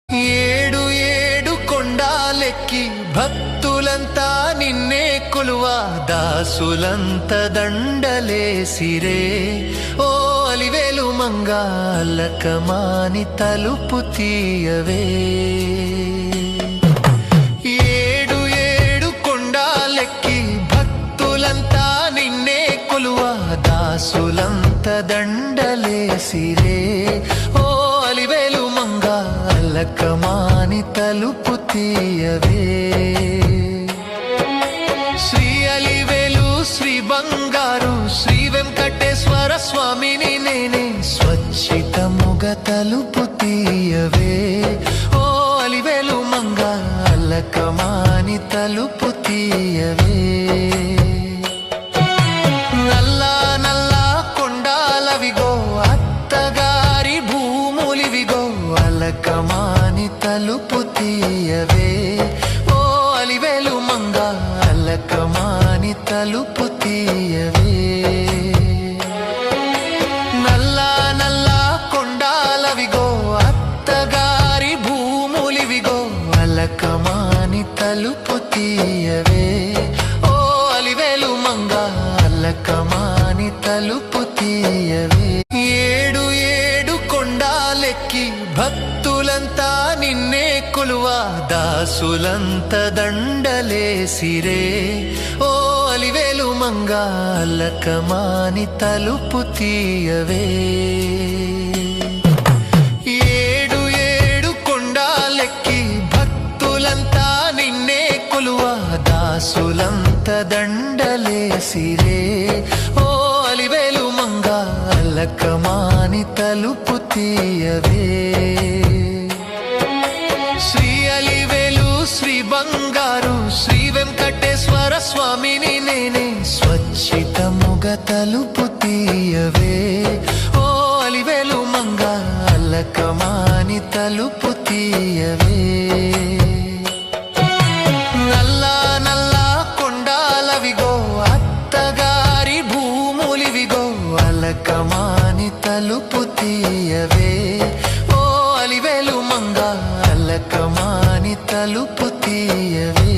ఏడు ఏడు కొండాలెక్కి భక్తులంతా నిన్నే కొలువ దాసులంత దండలేసిరే ఓ అలివేలు మంగా అల్లకమాని తలుపు తీయవే ఏడు ఏడు కొండాలెక్కి భక్తులంతా నిన్నే కొలువ దాసులంత దండలేసిరే ఓ అలివేలు మంగా అల్లకమాని తలుపు తీయవే శ్రీ అలివేలు శ్రీ బంగారు శ్రీ వెంకటేశ్వర స్వామిని నేనే స్వచ్ఛితముగా తలుపు తీయవే ఓ అలివేలు మంగా అల్లకమాని తలుపు తీయవే నల్లా నల్లా కొండాలవిగో అత్తగారి భూములివిగో అల్లకమాని తలుపు తీయవే ఓ అలివేలు మంగా అల్లకమాని తలుపు తీయవే నల్లా నల్లా కొండాలవిగో అత్తగారి భూములివిగో అల్లకమాని తలుపు తీయవే ఓ అలివేలు మంగా అల్లకమాని తలుపు తీయవే ఏడు ఏడు కొండాలెక్కి భక్తులంతా నిన్నే కొలువ దాసులంత దండలేసిరే ఓ అలివేలు మంగా అల్లకమాని తలుపు తీయవే ఏడు ఏడు కొండాలెక్కి భక్తులంతా నిన్నే కొలువ దాసులంత దండలేసిరే ఓ అలివేలు మంగా అల్లకమాని తలుపు తీయవే శ్రీ అలివేలు శ్రీ బంగారు శ్రీ వెంకటేశ్వర స్వామిని నేనే స్వచ్ఛితముగా తలుపు తీయవే ఓ అలివేలు మంగా అల్లకమాని తలుపు తీయవే నల్లా నల్లా కొండాలవిగో అత్తగారి భూములివిగో అల్లకమాని తలుపు తీయవే ఓ అలివేలు మంగా అల్లకమాని తలుపు తీయవే